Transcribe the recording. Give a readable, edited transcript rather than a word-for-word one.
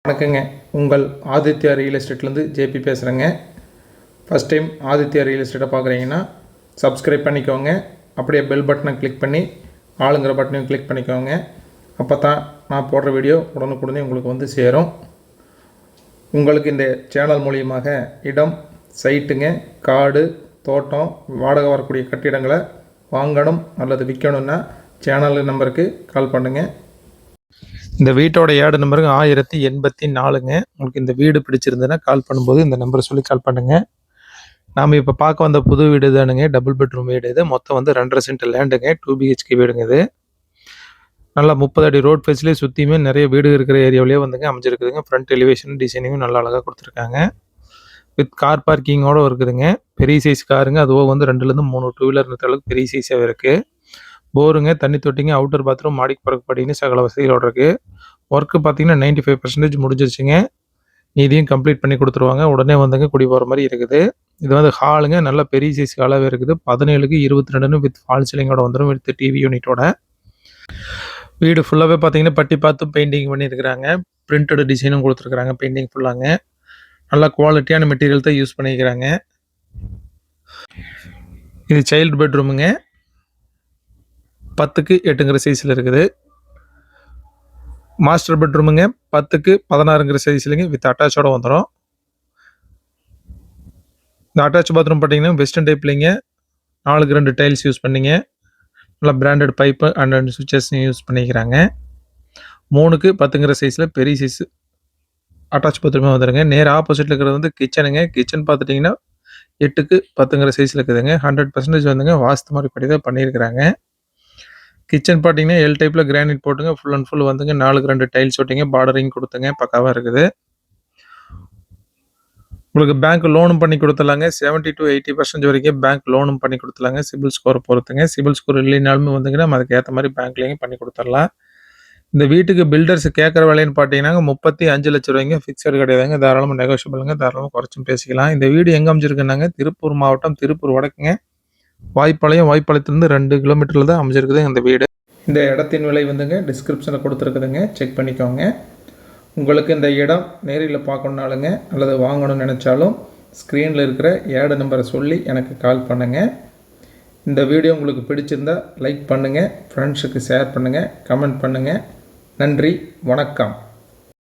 வணக்கங்க. உங்கள் Aditya real எஸ்டேட்லேருந்து JP பேசுகிறேங்க. ஃபஸ்ட் டைம் ஆதித்யா ரியல் எஸ்டேட்டை பார்க்குறீங்கன்னா சப்ஸ்கிரைப் பண்ணிக்கோங்க. அப்படியே பெல் பட்டனை கிளிக் பண்ணி ஆளுங்கிற பட்டனையும் கிளிக் பண்ணிக்கோங்க. அப்போ தான் நான் போடுற வீடியோ உடனுக்குடனே உங்களுக்கு வந்து சேரும். உங்களுக்கு இந்த சேனல் மூலியமாக இடம், சைட்டுங்க, காடு, தோட்டம், வாடகை வரக்கூடிய கட்டிடங்களை வாங்கணும் அல்லது விற்கணுன்னா சேனல் நம்பருக்கு கால் பண்ணுங்கள். இந்த வீட்டோட ஏடு நம்பருக்கு 1084ங்க. உங்களுக்கு இந்த வீடு பிடிச்சிருந்ததுன்னா கால் பண்ணும்போது இந்த நம்பரை சொல்லி கால் பண்ணுங்கள். நாம் இப்போ பார்க்க வந்த புது வீடு தானுங்க. டபுள் பெட்ரூம் வீடு இது. மொத்தம் வந்து 2.5 சென்ட் லேண்டுங்க. 2 BHK வீடுங்க இது. நல்லா 30 அடி ரோட் ஃபேஸ்லேயே சுற்றியுமே நிறைய வீடு இருக்கிற ஏரியாவிலேயே வந்துங்க அமைஞ்சிருக்குதுங்க. ஃப்ரண்ட் எலிவேஷன் டிசைனிங்கும் நல்லா அழகாக கொடுத்துருக்காங்க. வித் கார் பார்க்கிங்கோடு இருக்குதுங்க. பெரிய சைஸ் காருங்க. அதுவும் வந்து 2லேருந்து 3 டூ வீலர் நிறுத்த அளவுக்கு பெரிய சைஸாகவே இருக்குது. போருங்க, தண்ணி தொட்டிங்க, அவுட்டர் பாத்ரூம், மாடிக்கு பறக்கப்படின்னு சகல வசதிகளோடு இருக்குது. ஒர்க்கு பார்த்தீங்கன்னா 95% முடிஞ்சிருச்சுங்க. இதையும் கம்ப்ளீட் பண்ணி கொடுத்துருவாங்க. உடனே வந்துங்க குடி போகிற மாதிரி இருக்குது. இது வந்து ஹாலுங்க. நல்ல பெரிய சைஸ் ஹாலாகவே இருக்குது. 17க்கு 22 வித் ஃபால் சீலிங்கோட வந்துடும், வித் டிவி யூனிட்டோட. வீடு ஃபுல்லாகவே பார்த்தீங்கன்னா பட்டி பார்த்து பெயிண்டிங் பண்ணியிருக்கிறாங்க. பிரிண்டட் டிசைனும் கொடுத்துருக்குறாங்க. பெயிண்டிங் ஃபுல்லாங்க நல்லா குவாலிட்டியான மெட்டீரியல் தான் யூஸ் பண்ணிக்கிறாங்க. இது சைல்டு பெட்ரூமுங்க. 10க்கு 8ங்கிற சைஸில் இருக்குது. மாஸ்டர் பெட்ரூமுங்க. 10க்கு 16ங்கிற சைஸ்லிங்க வித் அட்டாச்சோட வந்துடும். இந்த அட்டாச் பாத்ரூம் பார்த்தீங்கன்னா வெஸ்டர்ன் டைப்லிங்க. 4க்கு 2 டைல்ஸ் யூஸ் பண்ணிங்க. நல்லா branded pipe and switches use பண்ணிக்கிறாங்க. 3க்கு 10ங்கிற சைஸில் பெரிய சைஸ் அட்டாச் பாத்ரூமே வந்துடுங்க. நேர் ஆப்போசிட்டில் இருக்கிறது வந்து கிச்சனுங்க. கிச்சன் பார்த்துட்டிங்கன்னா 8க்கு 10ங்கிற சைஸில் இருக்குதுங்க. 100% வந்துங்க வாஸ்து மாதிரி படி தான் பண்ணியிருக்கிறாங்க. கிச்சன் பார்த்தீங்கன்னா எல் டைப்பில் கிரானைட் போட்டுங்க. ஃபுல் அண்ட் ஃபுல் வந்துங்க 4க்கு 2 டைல்ஸ் ஒட்டிங்க. பார்டரிங் கொடுத்துங்க. பக்காவாக இருக்குது. உங்களுக்கு பேங்க் லோனும் பண்ணி கொடுத்துலாங்க. 70 to 80% வரைக்கும் பேங்க் லோனும் பண்ணி கொடுத்துலாங்க. சிபில் ஸ்கோர் பொறுத்துங்க. சிபில் ஸ்கோர் இல்லைனாலுமே வந்துங்கன்னா நம்ம அதுக்கு ஏற்ற மாதிரி பேங்க்லேயும் பண்ணி கொடுத்துடலாம். இந்த வீட்டுக்கு பில்டர்ஸ் கேட்குற விலைன்னு பார்த்தீங்கன்னா 35 லட்ச ரூபாய்ங்க. ஃபிக்ஸட் கிடையாதுங்க. தாராளமாக நெகோஷியபிளுங்க. தாராளமாக குறைச்சும் பேசிக்கலாம். இந்த வீடு எங்கே அமைஞ்சிருக்குன்னாங்க திருப்பூர் மாவட்டம், திருப்பூர் வடக்குங்க. வாய்ப்பாளையத்துலேருந்து 2 கிலோமீட்டரில் தான் அமைஞ்சிருக்குது இந்த வீடு. இந்த இடத்தின் விலை வந்துங்க டிஸ்கிரிப்ஷனில் கொடுத்துருக்குதுங்க. செக் பண்ணிக்கோங்க. உங்களுக்கு இந்த இடம் நேரில் பார்க்கணுனாலுங்க அல்லது வாங்கணும்னு நினச்சாலும் ஸ்க்ரீனில் இருக்கிற ஏடு நம்பரை சொல்லி எனக்கு கால் பண்ணுங்கள். இந்த வீடியோ உங்களுக்கு பிடிச்சிருந்தால் லைக் பண்ணுங்கள், ஃப்ரெண்ட்ஸுக்கு ஷேர் பண்ணுங்கள், கமெண்ட் பண்ணுங்கள். நன்றி, வணக்கம்.